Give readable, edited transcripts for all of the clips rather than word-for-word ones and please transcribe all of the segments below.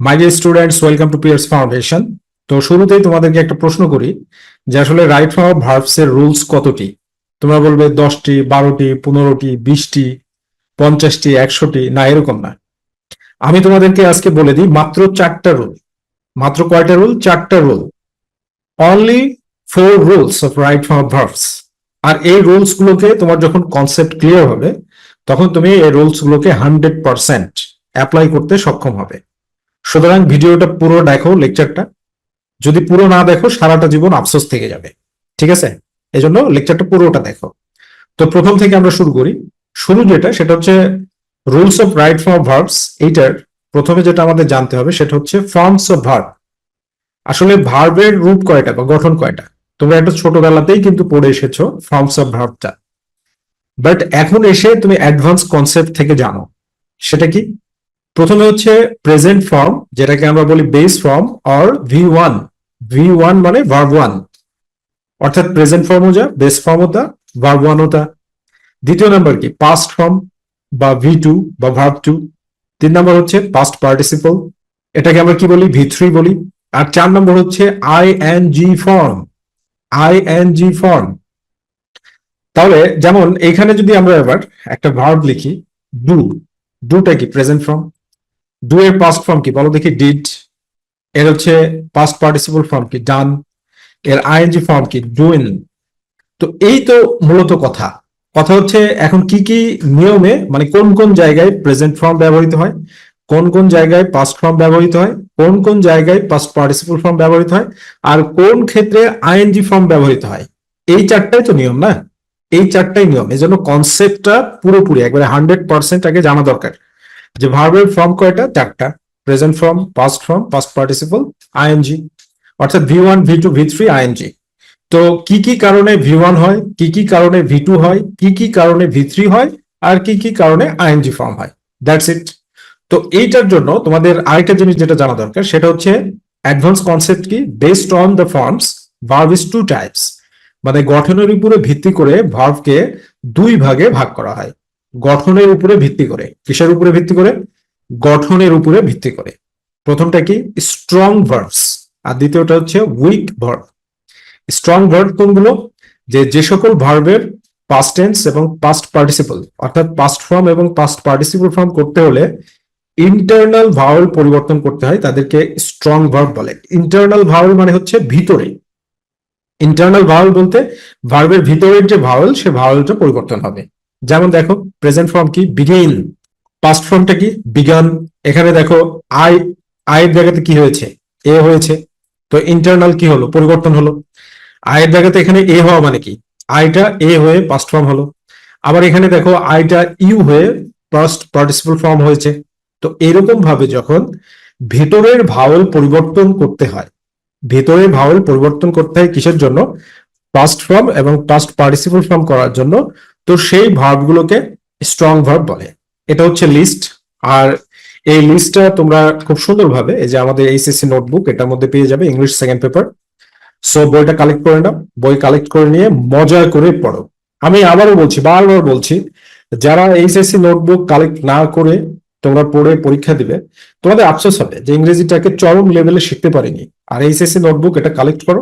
My dear students, welcome to Pierce foundation. তো শুরুতেই তোমাদেরকে একটা প্রশ্ন করি যে আসলে রাইট ফর্ম অফ ভার্বস এর রুলস কতটি? তোমরা বলবে 10টি, 12টি, 15টি, 20টি, 50টি, 100টি, না এরকম না। আমি তোমাদেরকে আজকে বলে দিই মাত্র 4টা রুল। মাত্র কয়টা রুল? 4টা rule. Only 4 rules of right form of verbs. আর এই রুলস গুলোকে তোমার যখন কনসেপ্ট ক্লিয়ার হবে তখন তুমি এই রুলস গুলোকে 100% অ্যাপ্লাই করতে সক্ষম হবে। সুতরাং ভিডিওটা পুরো দেখো, লেকচারটা। যদি পুরো না দেখো সারাটা জীবন আফসোস থেকে যাবে, ঠিক আছে? এজন্য লেকচারটা পুরোটা দেখো। তো প্রথম থেকে আমরা শুরু করি। শুরু যেটা, সেটা হচ্ছে rules of right form of verbs. এইটার প্রথমে যেটা আমাদের জানতে হবে সেটা হচ্ছে ফর্মস অফ ভার্ব। আসলে ভার্বের রূপ কয়টা বা গঠন কয়টা তোমরা একটা ছোটবেলাতেই কিন্তু পড়ে এসেছো ফর্মস অফ ভার্বটা। বাট এখন এসে তুমি অ্যাডভান্স কনসেপ্ট থেকে জানো। সেটা কি? প্রথমে হচ্ছে প্রেজেন্ট ফর্ম, যেটাকে আমরা বলি base form or V1। V1 মানে ভার্ব ওয়ান, অর্থাৎ প্রেজেন্ট ফর্ম যা, বেস ফর্ম হতা, ভার্ব ওয়ান হতা। দ্বিতীয় নাম্বার কি? পাস্ট ফর্ম বা V2 বা ভার্ব টু। 3 নম্বর হচ্ছে পাস্ট পার্টিসিপল, এটাকে আমরা কি বলি? V3 বলি। আর 4 নম্বর হচ্ছে ING ফর্ম। ING form. তাহলে যেমন এইখানে যদি আমরা এবার একটা ভার্ব লিখি ডু, ডুটা কি? Present form. ডু এর পাস্ট ফর্ম কি বলো দেখি? ডিড। এর হচ্ছে পাস্ট পার্টিসিপল ফর্ম কি? ডান। এর ING ফর্ম কি? ডুইন। তো এই তো মূলত কথা। কথা হচ্ছে এখন কি কি নিয়মে, মানে কোন কোন জায়গায় প্রেজেন্ট ফর্ম ব্যবহৃত হয়, কোন কোন জায়গায় পাস্ট ফর্ম ব্যবহৃত হয়, কোন কোন জায়গায় পাস্ট পার্টিসিপল ফর্ম ব্যবহৃত হয়, আর কোন ক্ষেত্রে ING ফর্ম ব্যবহৃত হয়। এই 4টাই তো নিয়ম, না? এই 4টাই নিয়ম। এই জন্য কনসেপ্টটা পুরোপুরি একবারে 100% আগে জানা দরকার যে ভার্বের ফর্ম কয়টা? 4টা। Present form, past form, past participle, ING। অর্থাৎ V1, V2, V3, ING। তো কি কি কারণে V1 হয়, কি কি কারণে V2 হয়, কি কি কারণে V3 হয়, আর কি কি কারণে ING ফর্ম হয়। That's it. তো এইটার জন্য তোমাদের আরেকটা জিনিস যেটা জানা দরকার সেটা হচ্ছে অ্যাডভান্স কনসেপ্ট কি? Based on the forms verb is two types. মানে গঠনের উপরে ভিত্তি করে ভার্বকে 2 ভাগে ভাগ করা হয়। গঠনের উপরে ভিত্তি করে। কিসের উপরে ভিত্তি করে? গঠনের উপরে ভিত্তি করে। প্রথমটা কি? Strong verbs. আর দ্বিতীয়টা হচ্ছে উইক ভার্ব। স্ট্রং ভার্ব কোনগুলো? যে সকল ভার্বের পাস্ট টেন্স এবং পাস্ট পার্টিসিপল, অর্থাৎ পাস্ট ফর্ম এবং পাস্ট পার্টিসিপল ফর্ম করতে হলে ইন্টারনাল ভাওয়েল পরিবর্তন করতে হয়, তাদেরকে স্ট্রং ভার্ব বলে। ইন্টারনাল ভাওয়েল মানে হচ্ছে ভিতরে। ইন্টারনাল ভাওয়েল বলতে ভার্বের ভিতরের যে ভাওয়েল, সে ভাওয়েলটা পরিবর্তন হবে। যেমন দেখো, প্রেজেন্ট ফর্ম কি? বিগেইন। পাস্ট ফর্মটা কি? বিগান। এখানে দেখো আই, আয়ের জায়গাতে কি হয়েছে? এ হয়েছে। তো ইন্টারনাল কি হলো? পরিবর্তন হলো। আয়ের জায়গাতে এখানে এ হওয়া মানে কি? আইটা এ হয়ে পাস্ট ফর্ম হলো। আবার এখানে দেখো আইটা ইউ হয়ে পাস্ট পার্টিসিপল ফর্ম হয়েছে। তো এরকম ভাবে যখন ভেতরের ভাওয়েল পরিবর্তন করতে হয়, ভেতরের ভাওয়েল পরিবর্তন করতে হয় কিসের জন্য? পাস্ট ফর্ম এবং পাস্ট পার্টিসিপল ফর্ম করার জন্য। তো সেই ভার্বগুলোকে স্ট্রং ভার্ব বলে। এটা হচ্ছে লিস্ট। আর এই লিস্টটা তোমরা খুব সুন্দরভাবে এই যে আমাদের এইচএসসি নোটবুক, এটার মধ্যে পেয়ে যাবে, ইংলিশ সেকেন্ড পেপার। সো বইটা কালেক্ট করে নাও। বই কালেক্ট করে নিয়ে মজা করে পড়ো। আমি আবারও বলছি, বারবার বলছি, যারা এইচএসসি নোটবুক কালেক্ট না করে তোমরা পড়ে পরীক্ষা দিবে, তোমাদের আফসোস হবে যে ইংরেজিটাকে চরম লেভেলে শিখতে পারিনি। আর এইচএসসি নোটবুক এটা কালেক্ট করো,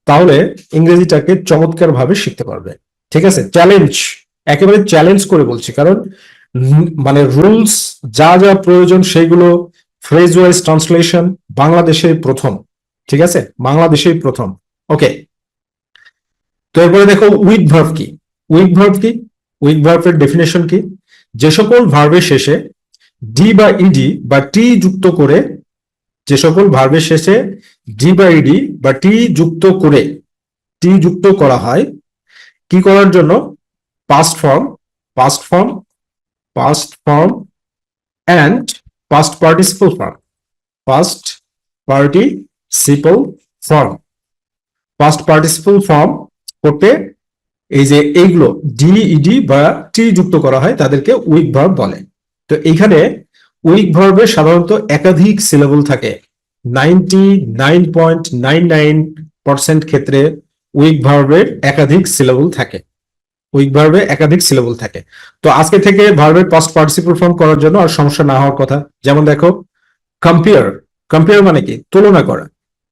তাহলে ইংরেজিটাকে চমৎকার ভাবে শিখতে পারবে। ঠিক আছে? চ্যালেঞ্জ, একেবারে চ্যালেঞ্জ করে বলছি, কারণ মানে রুলস যা যা প্রয়োজন সেইগুলো, ফ্রেজ ওয়াইজ ট্রান্সলেশন বাংলাদেশে প্রথম। ঠিক আছে? বাংলাদেশেই প্রথম। ওকে। তো এরপরে দেখো উইক ভার্ব কি? উইক ভার্ব কি? উইক ভার্বের ডেফিনেশন কি? যে সকল ভার্বের শেষে ডি বা ইডি বা টি যুক্ত করে, যে সকল ভার্বের শেষে ডি বা ইডি বা টি যুক্ত করে, টি যুক্ত করা হয় কি করার জন্য? Past form, past form, past form and past participle form. Past participle form. Past participle form করতে এই যে এইগুলো ডি ইডি বা টি যুক্ত করা হয় তাদেরকে উইক ভার্ব বলে। তো এইখানে উইক ভার্বের সাধারণত একাধিক সিলেবল থাকে। 99.99% ক্ষেত্রে উইক ভার্বের একাধিক সিলেবল থাকে। উইক ভার্বে একাধিক সিলেবল থাকে। তো আজকে থেকে ভার্বের পাস্ট পার্টিসিপল ফর্ম করার জন্য আর সমস্যা না হওয়ার কথা। যেমন দেখো, কম্পেয়ার, কম্পেয়ার মানে কি, তুলনা করা।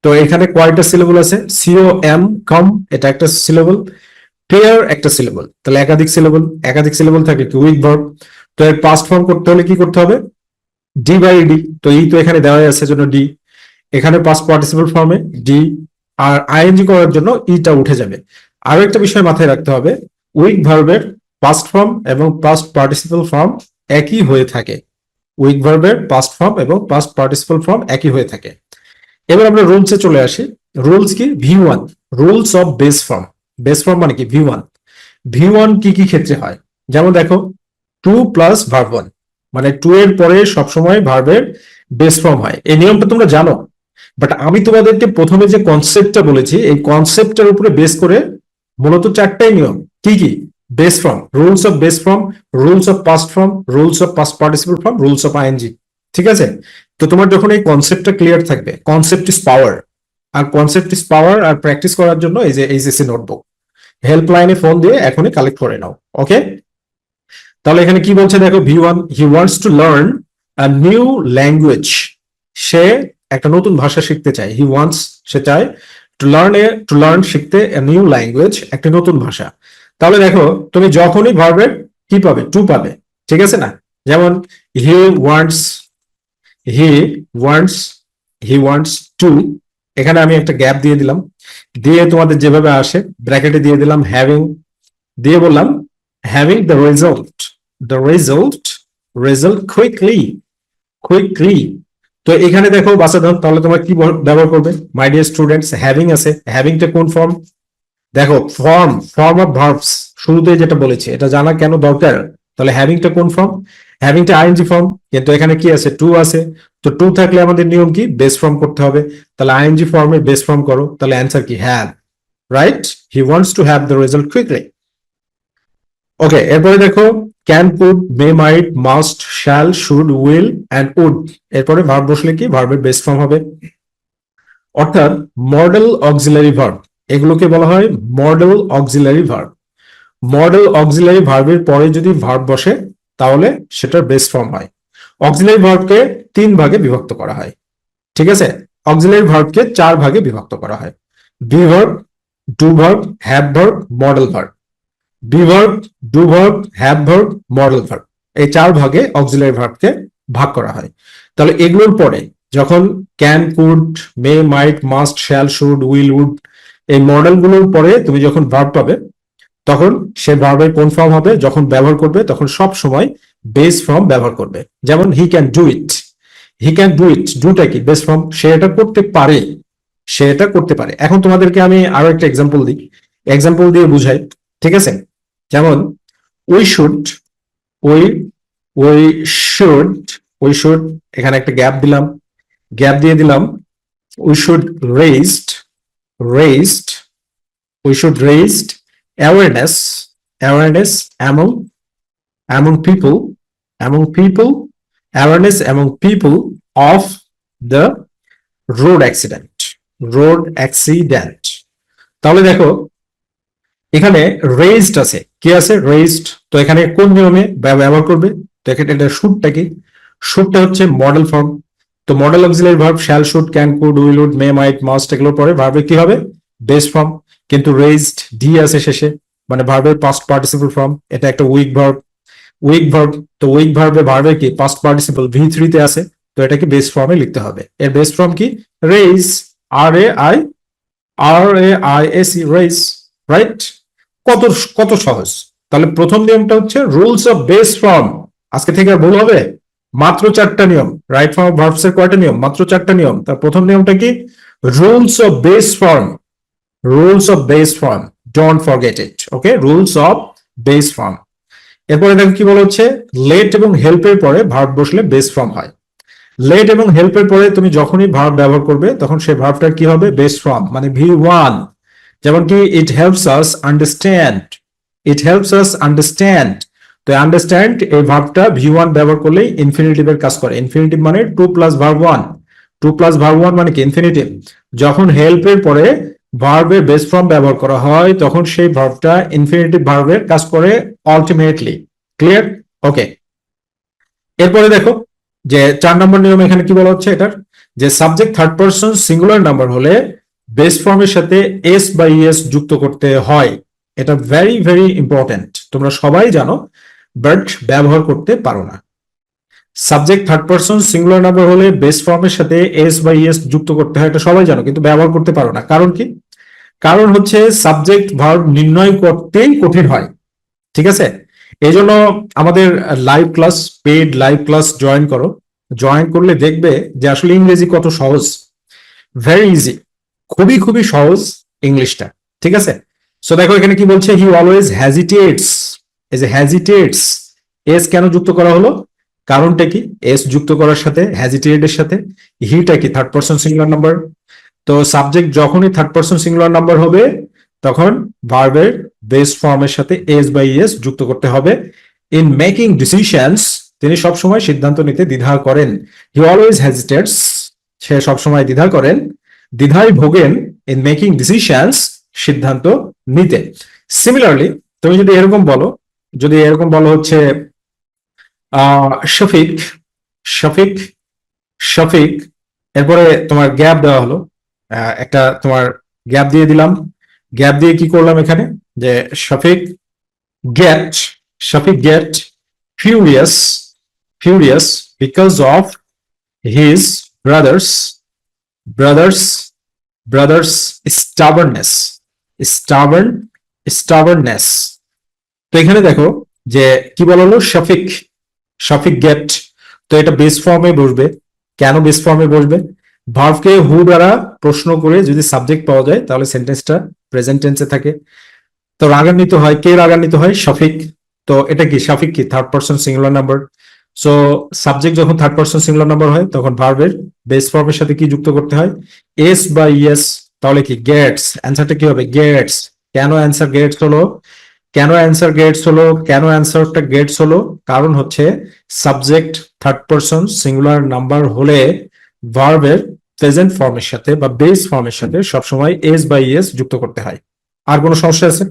তো এখানে কয়টা সিলেবল আছে, সিও এম কম, এটা একটা সিলেবল, পেয়ার একটা সিলেবল, তাহলে একাধিক সিলেবল, একাধিক সিলেবল থাকে কি উইক ভার্ব। তো এর পাস্ট ফর্ম করতে হলে কি করতে হবে, ডি বাই ডি, তো ই তো এখানে দেওয়া আছে জন্য ডি, এখানে পাস্ট পার্টিসিপল ফর্মে ডি, আর আইএনজি করার জন্য ইটা উঠে যাবে। আরো একটা বিষয় মাথায় রাখতে হবে, উইক ভার্বের পাস্ট ফর্ম এবং পাস্ট পার্টিসিপল ফর্ম একই হয়ে থাকে, উইক ভার্বের পাস্ট ফর্ম এবং পাস্ট পার্টিসিপল ফর্ম একই হয়ে থাকে। এবার আমরা রুলসে চলে আসি। রুলস কি, V one, rules of base form. Base form মানে কি, ভি ওয়ান। ভি ওয়ান কি কি ক্ষেত্রে হয়, যেমন দেখো, টু প্লাস ভার্ব ওয়ান, মানে টু এর পরে সবসময় ভার্বের বেস ফর্ম হয়, এই নিয়মটা তোমরা জানো। বাট আমি তোমাদেরকে প্রথমে যে কনসেপ্টটা বলেছি, এই কনসেপ্টের উপরে বেস করে মূলত চারটাই নিয়ম। কি কি, base form, rules of base form, rules of past form, rules of past participle form, rules of ING. ঠিক আছে, তো তোমার যখন এই কনসেপ্টটা ক্লিয়ার থাকবে, কনসেপ্ট ইজ পাওয়ার, আর কনসেপ্ট ইজ পাওয়ার, আর প্র্যাকটিস করার জন্য এই যে এইচএসসি নোটবুক, হেল্পলাইনে ফোন দিয়ে এখনই কালেক্ট করে নাও। ওকে, তাহলে এখানে কি বলছে দেখো, v one, he wants to learn a new language, সে একটা নতুন ভাষা শিখতে চায়, হি ওয়ান্টস, সে চায়, টু লার্ন শিখতে, নিউ ল্যাঙ্গুয়েজ একটা নতুন ভাষা। তাহলে দেখো, তুমি যখনই ভার্বের কি পাবে, টু পাবে, ঠিক আছে না, যেমন he wants, he wants, he wants two, এখানে আমি একটা গ্যাপ দিয়ে দিলাম, দিয়ে তোমাদের যেভাবে আসে ব্র্যাকেটে দিয়ে দিলাম হ্যাভিং, দিয়ে বললাম having the result, the result, result quickly, quickly. তো এখানে দেখো বাচ্চাধন, তাহলে তোমরা কি ব্যবহার করবে, মাই ডিয়ার স্টুডেন্টস, হ্যাভিং আছে, হ্যাভিংটা কোন ফর্ম, দেখো ফর্ম, ফর্ম অফ ভার্বস, শুরুতে যেটা বলেছি এটা জানা কেন দরকার, তাহলে হ্যাভিংটা কোন ফর্ম, হ্যাভিংটা আইএনজি ফর্ম, কিন্তু এখানে কি আছে, টু আছে, তো টু থাকলে আমাদের নিয়ম কি, বেস ফর্ম করতে হবে, তাহলে আইএনজি ফর্মে বেস ফর্ম করো, তাহলে অ্যান্সার কি, have, right, he wants to have the result quickly. Okay, এরপরে দেখো, can, could, may, might, must, shall, should, will and would, এরপরে ভার্ব বসলে কি, ভার্বের বেস ফর্ম হবে, অর্থাৎ মডেল অক্সিলারি ভার্ব, এগুলোকে বলা হয় model auxiliary verb. Modal auxiliary ভার্বের পরে যদি ভার্ব বসে তাহলে সেটার বেস ফর্ম হয়। অক্সিলারি ভার্বকে তিন ভাগে বিভক্ত করা হয়, ঠিক আছে, অক্সিলারি ভার্বকে চার ভাগে বিভক্ত করা হয়, be verb, do verb, have verb, modal verb. Be verb, do verb, have verb, modal verb, এই চার ভাগে অক্সিলারি ভার্বকে ভাগ করা হয়। তাহলে এগুলোর পরে যখন can, could, may, might, must, shall, should, will, would, এই মডেলগুলোর পরে তুমি যখন ভার্ব পাবে, তখন সে ভার্বের কোন ফর্ম হবে, যখন ব্যবহার করবে তখন সব সময় বেস ফর্ম ব্যবহার করবে। যেমন he can do it, he can do it, ডুটা কি, বেস ফর্ম, সে এটা করতে পারে, সে এটা করতে পারে। এখন তোমাদেরকে আমি আরো একটা এক্সাম্পল দিই, এক্সাম্পল দিয়ে বুঝাই, ঠিক আছে, যেমন we should, we, we should, we should, এখানে একটা গ্যাপ দিলাম, গ্যাপ দিয়ে দিলাম, we should raised, raised, we should raised awareness, awareness among people, among people, awareness among people of the road accident, road accident। তাহলে দেখো এখানে raised আছে, কি আছে, রেইজড, তো এখানে কোন নিয়মে ব্যবহার করবে, তো এখানে এটা শুডটা কি, শুডটা হচ্ছে মডেল ফর্ম, তো modal auxiliary verb shall, should, can, could, will, would, may, might, must, এগুলোর পরে ভার্বে কি হবে, বেস ফর্ম, কিন্তু রেইজড ডি আছে শেষে, মানে ভার্বের পাস্ট পার্টিসিপল ফর্ম, এটা একটা উইক ভার্ব, উইক ভার্ব, তো উইক ভার্বে ভার্বের কি পাস্ট পার্টিসিপল ভি থ্রিতে আছে, তো এটাকে বেস ফর্মে লিখতে হবে, এর বেস ফর্ম কি, raise, R A I, R A I S E, raise, right, কত কত সহজ। তাহলে প্রথম নিয়মটা হচ্ছে রুলস অফ বেস ফর্ম, আজকে থেকে আর ভুল হবে, মাত্র চারটা নিয়ম, রাইট ফর্ম অফ ভার্বস এর কয়টা নিয়ম, মাত্র চারটা নিয়ম। তার প্রথম নিয়মটা কি, rules of base form, rules of base form, don't forget it, okay, rules of base form. এরপরে দেখো কি বলা হচ্ছে, লেট এবং হেল্পের পরে ভার্ব বসলে বেস ফর্ম হয়, লেট এবং হেল্পের পরে তুমি যখনই ভার্ব ব্যবহার করবে তখন সেই ভার্বটার কি হবে, বেস ফর্ম, মানে ভি ওয়ান। যেমন কি it helps us understand, it helps us understand, তো আন্ডারস্ট্যান্ড এই ভার্বটা ভি ওয়ান ব্যবহার করলেই ইনফিনিটিভের কাজ করে, ইনফিনিটিভ মানে to plus verb one, to plus verb one মানে কি ইনফিনিটিভ। যখন হেল্পের পরে ভার্বের বেস ফর্ম ব্যবহার করা হয় তখন সেই ভার্বটা ইনফিনিটিভ ভার্বের কাজ করে আলটিমেটলি, ক্লিয়ার, ওকে। এরপরে দেখো যে 4 নম্বর নিয়ম এখানে কি বলা হচ্ছে, এটার যে subject third person singular number হলে বেস ফর্মের সাথে এস বা ইএস যুক্ত করতে হয়। এটা ভেরি ভেরি ইম্পর্টেন্ট, তোমরা সবাই জানো, বাট ব্যবহার করতে পারো না। Subject third person singular number হলে বেস ফর্মের সাথে এস বা ইএস যুক্ত করতে হয়, এটা সবাই জানো, কিন্তু ব্যবহার করতে পারো না। কারণ কি? কারণ হচ্ছে সাবজেক্ট ভার্ব নির্ণয় করতেই কঠিন হয়। ঠিক আছে, এই জন্য আমাদের live class, paid live class join করো। জয়েন করলে দেখবে যে আসলে ইংরেজি কত সহজ, ভেরি ইজি, খুবই খুবই সহজ ইংলিশটা। ঠিক আছে, সো দেখো এখানে কি বলছে, হি অলওয়েজ হ্যাজিটেটস। এই যে হ্যাজিটেটস, এস কেন যুক্ত করা হলো? কারণটা কি? এস যুক্ত করার সাথে হ্যাজিটেট এর সাথে হিটা কি থার্ড পারসন সিঙ্গুলার নাম্বার। তো সাবজেক্ট যখনই থার্ড পারসন সিঙ্গুলার নাম্বার হবে তখন ভার্বের বেস ফর্মের সাথে এস বা ইএস যুক্ত করতে হবে। ইন মেকিং ডিসিশনস, তিনি সবসময় সিদ্ধান্ত নিতে দ্বিধা করেন। হি অলওয়েজ হ্যাজিটেটস, সে সবসময় দ্বিধা করেন, দ্বিধায় ভোগেন, ইন মেকিং ডিসিশনস, সিদ্ধান্ত নিতে। সিমিলারলি তুমি যদি এরকম বলো, যদি এরকম বলো হচ্ছে শফিক, শফিক, শফিক, এরপরে তোমার গ্যাপ দেওয়া হলো, একটা তোমার গ্যাপ দিয়ে দিলাম, গ্যাপ দিয়ে কি করলাম এখানে, যে Shafiq get, Shafiq get furious, furious because of his brothers, brothers, brother's stubbornness, stubborn, stubbornness. তো এখানে দেখো যে কি বলা হলো, শফিক, শফিক গেট, তো এটা বেস ফর্মে বসবে। কেন বেস ফর্মে বসবে? ভার্বকে হু দ্বারা প্রশ্ন করে যদি সাবজেক্ট পাওয়া যায় তাহলে সেন্টেন্সটা প্রেজেন্ট টেন্সে থাকে। তো রাগান্বিত হয়, কে রাগান্বিত হয়? শফিক। তো এটা কি শফিক কি third person singular number. So subject যখন থার্ড পারসন সিঙ্গুলার নাম্বার হয় তখন ভার্বের বেস ফর্মের সাথে কি যুক্ত করতে হয়? এস বা ইএস। তাহলে কি গেটস, অ্যান্সারটা কি হবে? গেটস। কেন অ্যান্সার গেটস হলো? কেন অ্যান্সার গেটস হলো? কেন অ্যান্সারটা গেটস হলো? কারণ হচ্ছে subject third person singular number হলে ভার্বের প্রেজেন্ট ফর্মের সাথে বা বেস ফর্মের সাথে সবসময় এস বা ইএস যুক্ত করতে হয়। আর কোনো সমস্যা আছে?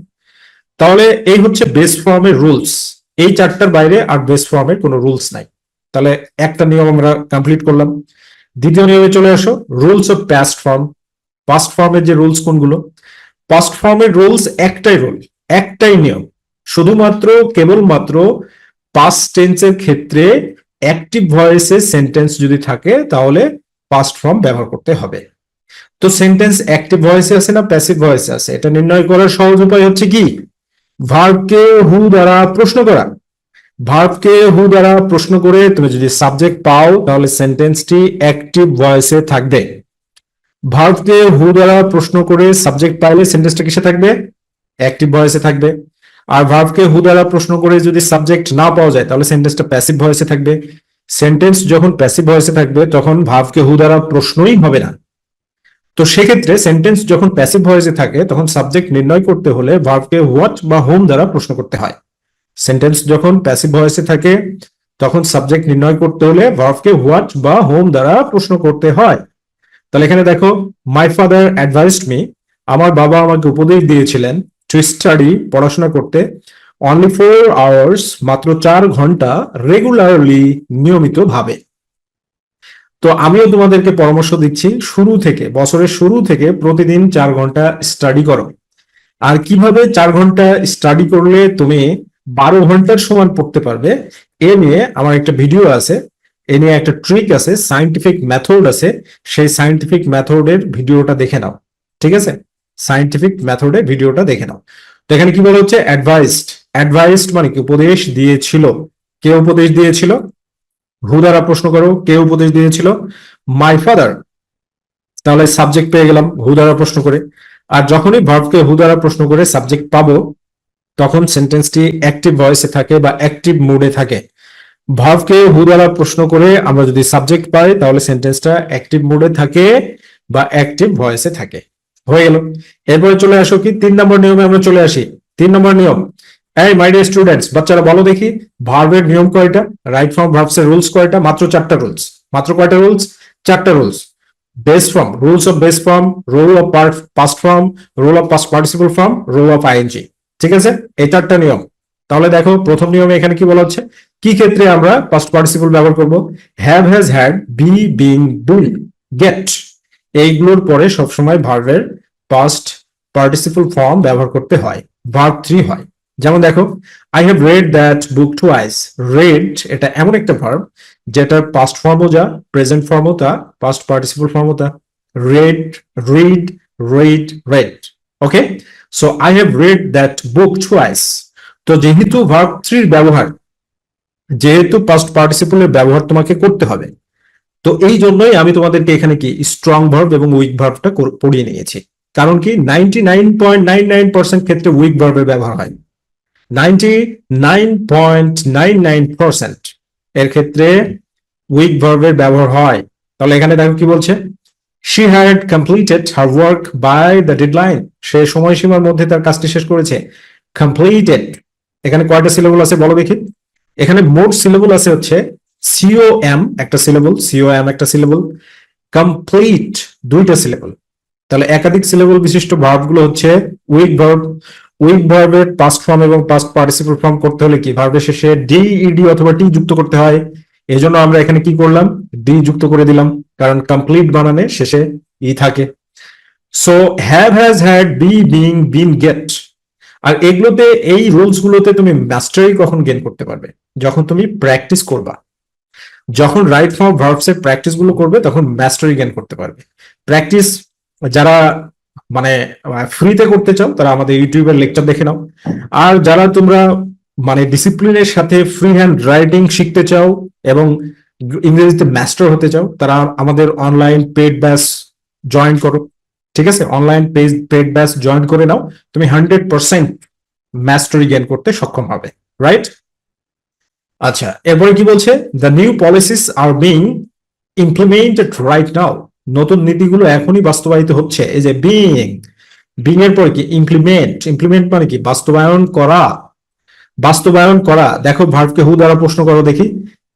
তাহলে এই হচ্ছে বেস ফর্মের রুলস। এই চারটার বাইরে আর বেস ফর্মের কোনো রুলস নাই। তাহলে একটা নিয়ম আমরা কমপ্লিট করলাম। দ্বিতীয় নিয়মে চলে আসো, rules of past form. Past ফর্মের যে রুলস কোনগুলো? পাস্ট ফর্মের রুলস একটাই রুল, একটাই নিয়ম, শুধুমাত্র কেবলমাত্র পাস্ট টেন্সের ক্ষেত্রে অ্যাক্টিভ ভয়েসে সেন্টেন্স যদি থাকে তাহলে পাস্ট ফর্ম ব্যবহার করতে হবে। তো সেন্টেন্স অ্যাক্টিভ ভয়েসে আছে না প্যাসিভ ভয়েসে আছে, এটা নির্ণয় করার সহজ উপায় হচ্ছে কি? ভার্বকে হু দ্বারা প্রশ্ন করা। ভার্বকে হু দ্বারা প্রশ্ন করে তুমি যদি সাবজেক্ট পাও তাহলে সেন্টেন্সটি অ্যাক্টিভ ভয়েসে থাকবে। ভার্বকে হু দ্বারা প্রশ্ন করে সাবজেক্ট পাইলে সেন্টেন্সটা কিসে থাকবে? অ্যাক্টিভ ভয়েসে থাকবে। আর ভার্বকে হু দ্বারা প্রশ্ন করে যদি সাবজেক্ট না পাওয়া যায় তাহলে সেন্টেন্সটা প্যাসিভ ভয়েসে থাকবে। সেন্টেন্স যখন প্যাসিভ ভয়েসে থাকবে তখন ভার্বকে হু দ্বারা প্রশ্নই হবে না। তো সেক্ষেত্রে সেন্টেন্স যখন প্যাসিভ ভয়েসে থাকে তখন সাবজেক্ট নির্ণয় করতে হলে ভার্বকে হোয়াট বা হোম দ্বারা প্রশ্ন করতে হয়। সেন্টেন্স যখন প্যাসিভ ভয়েসে থাকে তখন সাবজেক্ট নির্ণয় করতে হলে ভার্বকে হোয়াট বা হোম দ্বারা প্রশ্ন করতে হয়। তাহলে এখানে দেখো, মাই ফাদার অ্যাডভাইসড মি, আমার বাবা আমাকে উপদেশ দিয়েছিলেন, টু স্টাডি, পড়াশোনা করতে, অনলি 4 আওয়ার্স, মাত্র 4 ঘন্টা, রেগুলারলি, নিয়মিত ভাবে। তো আমিও তোমাদেরকে পরামর্শ দিচ্ছি, শুরু থেকে, বছরের শুরু থেকে প্রতিদিন 4 ঘন্টা স্টাডি করো। আর কিভাবে 4 ঘন্টা স্টাডি করলে তুমি 12 ঘন্টার সমান পড়তে পারবে এ নিয়ে আমার একটা ভিডিও আছে, এ নিয়ে একটা ট্রিক আছে, সায়েন্টিফিক মেথড আছে, সেই সায়েন্টিফিক মেথডের ভিডিওটা দেখে নাও। ঠিক আছে, সায়েন্টিফিক মেথডের ভিডিওটা দেখে নাও। তো এখানে কি বলা হচ্ছে? অ্যাডভাইসড। অ্যাডভাইসড মানে কি? উপদেশ দিয়েছিল। কে উপদেশ দিয়েছিল? হু দ্বারা প্রশ্ন করো, কে উপদেশ দিয়েছিল? My father. তাহলে সাবজেক্ট পেয়ে গেলাম হু দ্বারা প্রশ্ন করে। আর যখনই ভার্বকে হু দ্বারা প্রশ্ন করে সাবজেক্ট পাবো তখন সেন্টেন্সটি অ্যাক্টিভ ভয়েসে থাকে বা অ্যাক্টিভ মুডে থাকে। ভার্বকে হু দ্বারা প্রশ্ন করে আমরা যদি সাবজেক্ট পাই তাহলে সেন্টেন্সটা অ্যাক্টিভ মুডে থাকে বা অ্যাক্টিভ ভয়েসে থাকে। হয়ে গেল। এরপরে চলে আসো কি 3 নম্বর নিয়মে আমরা চলে আসি। 3 নম্বর নিয়ম, এই মাই ডিয়ার স্টুডেন্টস, বাচ্চারা বলো দেখি ভার্বের নিয়ম কয়টা? রাইট ফর্ম ভার্বস এর রুলস কয়টা? মাত্র 4টা রুলস। মাত্র কয়টা রুলস? 4টা rules. Base form, rules of base form, rule of past form, rule of past participle form, rule of ING. ঠিক আছে, এই 4টা নিয়ম। তাহলে দেখো প্রথম নিয়মে এখানে কি বলা হচ্ছে, কি ক্ষেত্রে আমরা পাস্ট পার্টিসিপল ব্যবহার করব? Have, has, had, be, being, doing. Get, এইগুলোর পরে সবসময় ভার্বের পাস্ট পার্টিসিপল ফর্ম ব্যবহার করতে হয়, ভার্ব 3 হয়। যেমন দেখো, I have read that book twice. Red এটা এমন একটা ভার্ব যেটার পাস্ট ফর্মও যা, প্রেজেন্ট ফর্মও তা, পাস্ট পার্টিসিপল ফর্মও তা। Red, read, red, red. Okay, so I have read that book twice. তো যেহেতু ভার্ব 3 ব্যবহার, যেহেতু পাস্ট পার্টিসিপলের ব্যবহার তোমাকে করতে হবে, তো এই জন্যই আমি তোমাদেরকে এখানে কি স্ট্রং ভার্ব এবং উইক ভার্বটা পড়িয়ে নিয়েছি। কারণ কি 99.99% ক্ষেত্রে উইক ভার্বের ব্যবহার হয়, 99.99% এর ক্ষেত্রে উইক ভার্বের ব্যবহার হয়। তাহলে এখানে দেখো কি বলছে, she had completed her work by the deadline। সে সময়সীমার মধ্যে তার কাজটি শেষ করেছে। completed এখানে কয়টা সিলেবল আছে বলো দেখি। এখানে মোট সিলেবল আছে হচ্ছে সিওএম একটা সিলেবল, সিওএম একটা সিলেবল, কমপ্লিট দুইটা সিলেবল। তাহলে একাধিক সিলেবল বিশিষ্ট ভার্ব গুলো হচ্ছে উইক ভার্ব। উইক ভার্বের পাস্ট ফর্ম এবং পাস্ট পার্টিসিপল ফর্ম করতে হলে কি ভার্বের শেষে ডি, ইডি অথবা টি যুক্ত করতে হয়। এই জন্য আমরা এখানে কি করলাম, ডি যুক্ত করে দিলাম, কারণ কমপ্লিট বানানে শেষে ই থাকে। So have, has, had, be, being, been, get. আর এগুলোতে, এই রুলস গুলোতে তুমি মাস্টারি কখন গেইন করতে পারবে, যখন তুমি প্র্যাকটিস করবা। যখন রাইট ফর্ম ভার্বস এর প্র্যাকটিস গুলো করবে তখন মাস্টারি গেইন করতে পারবে। প্র্যাকটিস যারা মানে ফ্রিতে করতে চাও তারা আমাদের ইউটিউবের লেকচার দেখে নাও। আর যারা তোমরা মানে ডিসিপ্লিনের সাথে ফ্রি হ্যান্ড রাইটিং শিখতে চাও এবং ইংরেজিতে মাস্টার হতে চাও, তারা আমাদের অনলাইন পেড ব্যাচ জয়েন করো। ঠিক আছে, অনলাইন পেড ব্যাচ জয়েন করে নাও, তুমি 100% মাস্টারি গেইন করতে সক্ষম হবে। রাইট? আচ্ছা, এরপরে কি বলছে, the new policies R being implemented right now. নতুন নীতিগুলো এখনই বাস্তবায়িত হচ্ছে। এই যে বিং, বিং এর পরে কি ইমপ্লিমেন্ট, ইমপ্লিমেন্ট মানে কি বাস্তবায়ন করা। বাস্তবায়ন করা, দেখো ভার্বকে হু দ্বারা প্রশ্ন করো দেখি,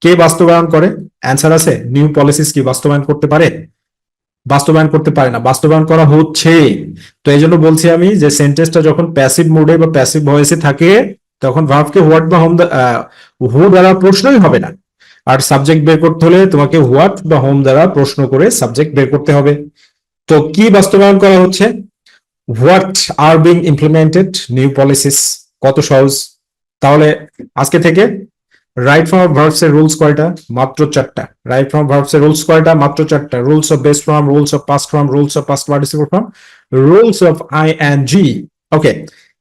কে বাস্তবায়ন করে? অ্যান্সার আছে, নিউ পলিসিস কি বাস্তবায়ন করতে পারে? বাস্তবায়ন করতে পারে না, বাস্তবায়ন করা হচ্ছে। তো এই জন্য বলছি আমি যে সেন্টেন্সটা যখন প্যাসিভ মোডে বা প্যাসিভ ভয়েসে থাকে তখন ভার্বকে হোয়াট বা হোম হু দ্বারা প্রশ্নই হবে না। আর সাবজেক্ট বের করতে হলে তোমাকে হোয়াট বা হোম দ্বারা প্রশ্ন করে সাবজেক্ট বের করতে হবে। তো কি বাস্তবায়ন করা হচ্ছে? What are being implemented new policies. কত সহজ। তাহলে আজকে থেকে রাইট ফর্ম অফ ভার্বস এর রুলস কয়টা? মাত্র 4টা। রাইট ফর্ম ভার্বস এর রুলস কয়টা? মাত্র 4টা। Rules of base form, rules of past form, rules of past participle form, rules of I N G. Okay,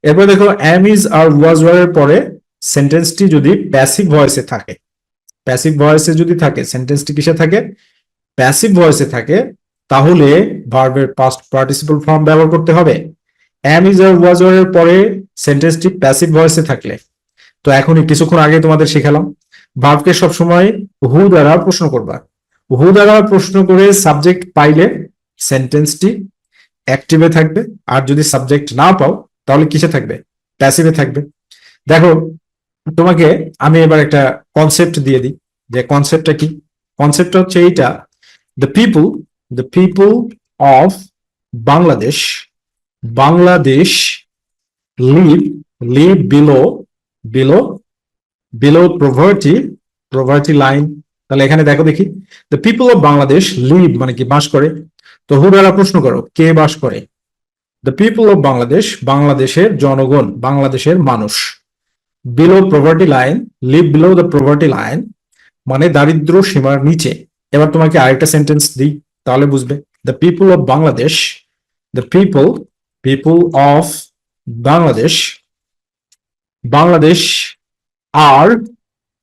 এরপর দেখো, am is are was were এর পরে সেন্টেন্সটি যদি প্যাসিভ ভয়েসে থাকে, প্যাসিভ ভয়েসে যদি থাকে, সেন্টেন্সটি কিসে থাকে? প্যাসিভ ভয়েসে থাকে, তাহলে ভার্বের পাস্ট পার্টিসিপল ফর্ম ব্যবহার করতে হবে। Am is are was were এর পরে সেন্টেন্সটি প্যাসিভ ভয়েসে থাকলে, তো এখনই কিছুক্ষণ আগে তোমাদের শেখালাম ভার্বকে সবসময় হু দ্বারা প্রশ্ন করবা। হু দ্বারা প্রশ্ন করে সাবজেক্ট পাইলে সেন্টেন্সটি অ্যাক্টিভে থাকবে, আর যদি সাবজেক্ট না পাও তাহলে কিসে থাকবে? প্যাসিভে থাকবে। দেখো, তোমাকে আমি এবার একটা কনসেপ্ট দিয়ে দিই, যে কনসেপ্টটা কি। কনসেপ্টটা হচ্ছে এইটা, the people, the people of Bangladesh, Bangladesh live, live below, below, below poverty, poverty line. তাহলে এখানে দেখো দেখি, the people of Bangladesh live মানে কি বাস করে। তো হু দ্বারা প্রশ্ন করো, কে বাস করে? দ্য পিপল অফ বাংলাদেশ, বাংলাদেশের জনগণ, বাংলাদেশের মানুষ। Below poverty line, live below the poverty line মানে দারিদ্র সীমার নিচে। এবার তোমাকে আরেকটা সেন্টেন্স দিই, তাহলে বুঝবে। The people of Bangladesh, the people, people of Bangladesh, Bangladesh আর,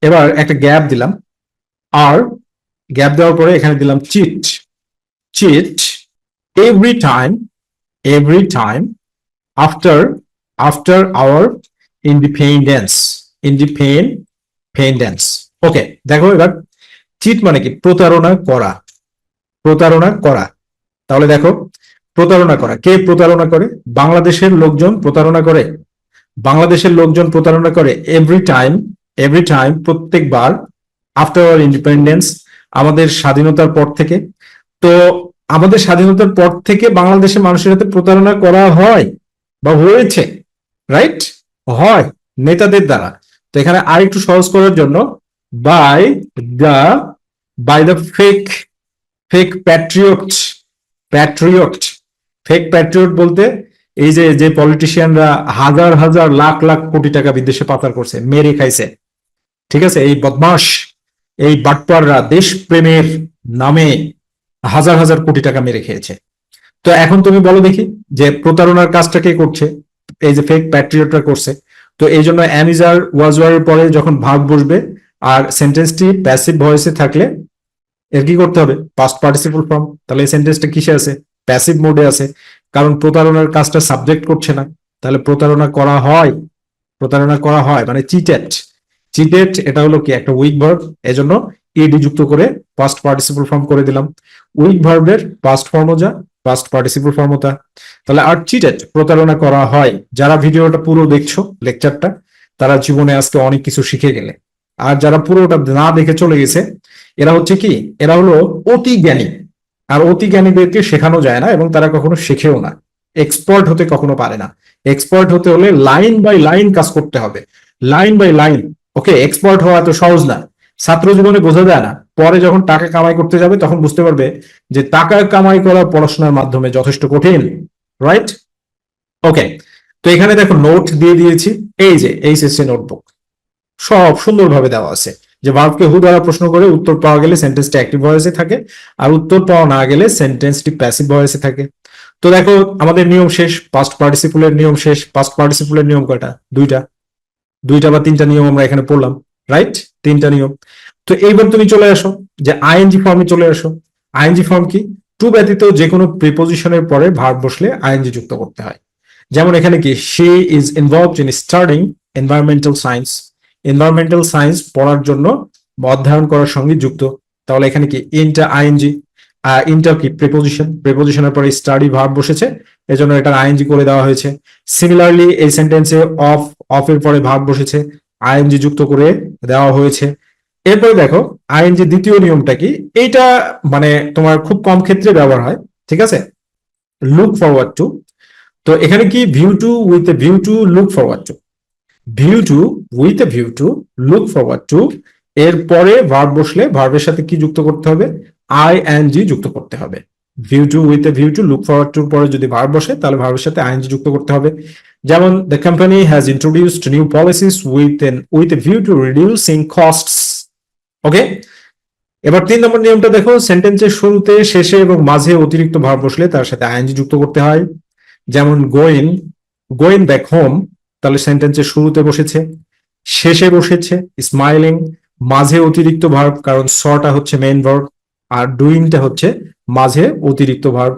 এবার একটা গ্যাপ দিলাম, আর গ্যাপ দেওয়ার পরে এখানে দিলাম cheat, cheat every time, every time after, after our independence, independence. Okay, দেখো এবার চিট মানে কি প্রতারণা করা, প্রতারণা করা। তাহলে দেখো, প্রতারণা করা, কে প্রতারণা করে? বাংলাদেশের লোকজন প্রতারণা করে, বাংলাদেশের লোকজন প্রতারণা করে এভরি টাইম, এভরি টাইম প্রত্যেকবার, আফটার আওয়ার ইন্ডিপেন্ডেন্স আমাদের স্বাধীনতার পর থেকে। তো আমাদের স্বাধীনতার পর থেকে বাংলাদেশের মানুষের সাথে প্রতারণা করা হয় বা হয়েছে, রাইট? হয় নেতাদের দ্বারা। তো এখানে আর একটু সহজ করার জন্য by the, by the fake fake patriot, patriot, fake patriot বলতে এই যে যে পলিটিশিয়ানরা হাজার হাজার লাখ লাখ কোটি টাকা বিদেশে পাচার করছে, মেরে খাইছে, ঠিক আছে, এই বদমাস, এই বাটপাররা দেশপ্রেমের নামে হাজার হাজার কোটি টাকা মেরে খেয়েছে। তো এখন তুমি বলো দেখি যে প্রতারণার কাজটা কে করছে? এই যে ফেক প্যাট্রিয়টরা করছে। তো এই জন্য অ্যামিজার ওয়াজওয়ারের পরে যখন ভাগ বসবে আর সেন্টেন্সটি প্যাসিভ ভয়েসে থাকলে এর কি করতে হবে? Past participle form. তাহলে এই সেন্টেন্সটা কিসে আছে? প্যাসিভ মোডে আছে, কারণ প্রতারণার কাজটা সাবজেক্ট করছে না। তাহলে প্রতারণা করা হয়, প্রতারণা করা হয় মানে চিটেড। চিটেড এটা হলো কি একটা উইক ভার্ব, এজন্য ইডি যুক্ত করে পাস্ট পার্টিসিপল ফর্ম করে দিলাম। উইক ভার্বের পাস্ট ফর্মও যা, পাস্ট পার্টিসিপল ফর্মও তা। তাহলে আর চিটেড, প্রতারণা করা হয়। যারা ভিডিওটা পুরো দেখছো লেকচারটা, তারা জীবনে আজকে অনেক কিছু শিখে গেলে। আর যারা পুরোটা না দেখে চলে গেছে, এরা হচ্ছে কি, এরা হলো অতি জ্ঞানী। আর অতি জ্ঞানীদেরকে শেখানো যায় না এবং তারা কখনো শেখেও না। এক্সপার্ট হতে কখনো পারে না। এক্সপার্ট হতে হলে লাইন বাই লাইন কাজ করতে হবে, line by line. Okay, expert হওয়া এত সহজ না। ছাত্র জীবনে বোঝা যায় না, পরে যখন টাকা কামাই করতে যাবে তখন বুঝতে পারবে যে টাকা কামাই করা পড়াশোনার মাধ্যমে যথেষ্ট কঠিন। রাইট? ওকে, তো এখানে দেখো নোট দিয়ে দিয়েছি, এই যে এইচএসসি নোটবুক, সব সুন্দরভাবে দেওয়া আছে যে ভার্বকে হু দ্বারা প্রশ্ন করে উত্তর পাওয়া গেলে সেন্টেন্সটি অ্যাক্টিভ ভয়েসে থাকে, আর উত্তর পাওয়া না গেলে সেন্টেন্সটি প্যাসিভ ভয়েসে থাকে। তো দেখো আমাদের নিয়ম শেষ, পাস্ট পার্টিসিপলের নিয়ম শেষ। পাস্ট পার্টিসিপলের নিয়ম কয়টা? দুইটা, দুইটা বা তিনটা নিয়ম আমরা এখানে পড়লাম। রাইট? তিনটা নিয়ম। তো এইবার তুমি চলে আসো যে আইএনজি ফর্মে চলে আসো। আইএনজি ফর্ম কি? টু ব্যতীত যে কোনো প্রিপোজিশনের পরে ভার্ব বসলে আইএনজি যুক্ত করতে হয়। যেমন এখানে কি, she is involved in studying environmental science. Environmental science পড়ার জন্য অধ্যয়ন করার সঙ্গে যুক্ত। তাহলে এখানে কি, ইনটা আইএনজি, ইনটা কি প্রিপোজিশন, প্রিপোজিশনের পরে স্টাডি ভার্ব বসেছে, এজন্য এটা আইএনজি করে দেওয়া হয়েছে। সিমিলারলি এই সেন্টেন্সে অফ, অফের পরে ভার্ব বসেছে, আইএনজি যুক্ত করে দেওয়া হয়েছে। এরপরে দেখো আইএনজি দ্বিতীয় নিয়মটা কি, এইটা মানে তোমার খুব কম ক্ষেত্রে ব্যবহার হয়, ঠিক আছে। Look forward to. তো এখানে কি, view to with a view to look forward to, view to with a view to look forward to, এরপরে ভার্ব বসলে ভার্বের সাথে কি যুক্ত করতে হবে? আইএনজি যুক্ত করতে হবে। View to with a view to look forward টুর পরে যদি ভার্ব বসে তাহলে ভার্বের সাথে আইএনজি যুক্ত করতে হবে। যেমন the company has introduced new policies with a view to reducing costs. Okay, এবার 3 নম্বর নিয়মটা দেখো, সেন্টেন্সের শুরুতে, শেষে এবং মাঝে অতিরিক্ত ভার্ব বসলে তার সাথে আইএনজি যুক্ত করতে হয়। যেমন গোয়িং, গোয়িং ব্যাক হোম, তাহলে সেন্টেন্সের শুরুতে বসেছে, শেষে বসেছে। স্মাইলিং, মাঝে অতিরিক্ত ভার্ব, কারণ সটা হচ্ছে মেইন ভার্ব আর ডুইংটা হচ্ছে মাঝে অতিরিক্ত ভার্ব।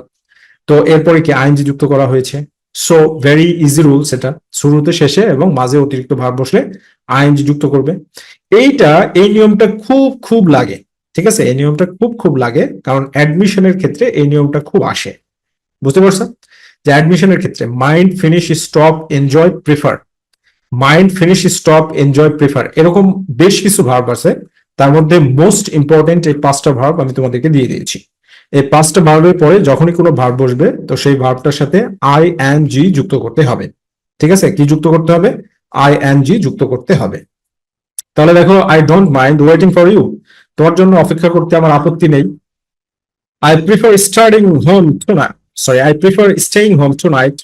তো এরপরে কি, আইএনজি যুক্ত করা হয়েছে। সো ভেরি ইজি রুল, সেটা শুরুতে, শেষে এবং মাঝে অতিরিক্ত ভার্ব বসলে আইএনজি যুক্ত করবে। এইটা, এই নিয়মটা খুব খুব লাগে, ঠিক আছে, এই নিয়মটা খুব খুব লাগে, কারণ অ্যাডমিশনের ক্ষেত্রে এই নিয়মটা খুব আসে। বুঝতে পারছো? যে অ্যাডমিশনের ক্ষেত্রে mind, finish, stop, enjoy, prefer, mind, finish, stop, enjoy, prefer, এরকম বেশ কিছু ভার্ব আছে। তার মধ্যে মোস্ট ইম্পর্টেন্ট এই 5টা ভার্ব আমি তোমাদেরকে দিয়ে দিয়েছি। এই 5টা ভার্বের পরে যখনই কোনো ভার্ব বসবে তো সেই ভার্বটার সাথে আইএনজি যুক্ত করতে হবে। ঠিক আছে, কি যুক্ত করতে হবে? আইএনজি যুক্ত করতে হবে। তাহলে দেখো, I don't mind waiting for you, তোমার জন্য অপেক্ষা করতে আমার আপত্তি নেই। I prefer studying home tonight, sorry, I prefer staying home tonight.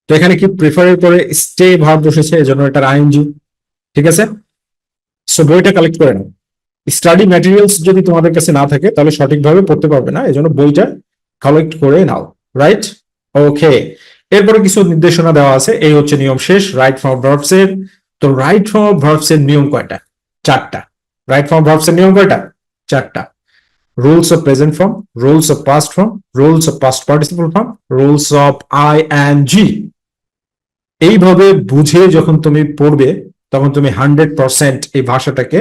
তো এখানে কি, প্রিফারের পরে স্টে ভার্ব বসেছে, এজন্য এটার আইএনজি। ঠিক আছে, সো বইটা কালেক্ট করে নাও। স্টাডি ম্যাটেরিয়ালস যদি তোমাদের কাছে না থাকে তাহলে সঠিকভাবে পড়তে পারবে না, এজন্য বইটা কালেক্ট করে নাও। রাইট? ওকে, এরপরে কিছু নির্দেশনা দেওয়া আছে। এই হচ্ছে নিয়ম শেষ রাইট ফর্ম ভার্বস এর। তো রাইট ফর্ম ভার্বস এর নিয়ম কয়টা? 4টা। রাইট ফর্ম ভার্বস এর নিয়ম কয়টা? 4টা। Rules of present form, rules of past form, rules of past participle form, rules of ING. এইভাবে বুঝে যখন তুমি পড়বে তখন তুমি 100% এই ভাষাটাকে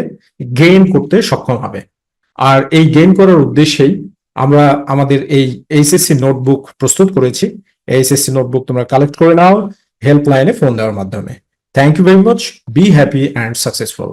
গেইন করতে সক্ষম হবে। আর এই গেইন করার উদ্দেশ্যেই আমরা আমাদের এই এইচএসসি নোটবুক প্রস্তুত করেছি। এইচএসসি নোটবুক তোমরা কালেক্ট করে নাও হেল্পলাইনে ফোন দেওয়ার মাধ্যমে। Thank you very much, be happy and successful.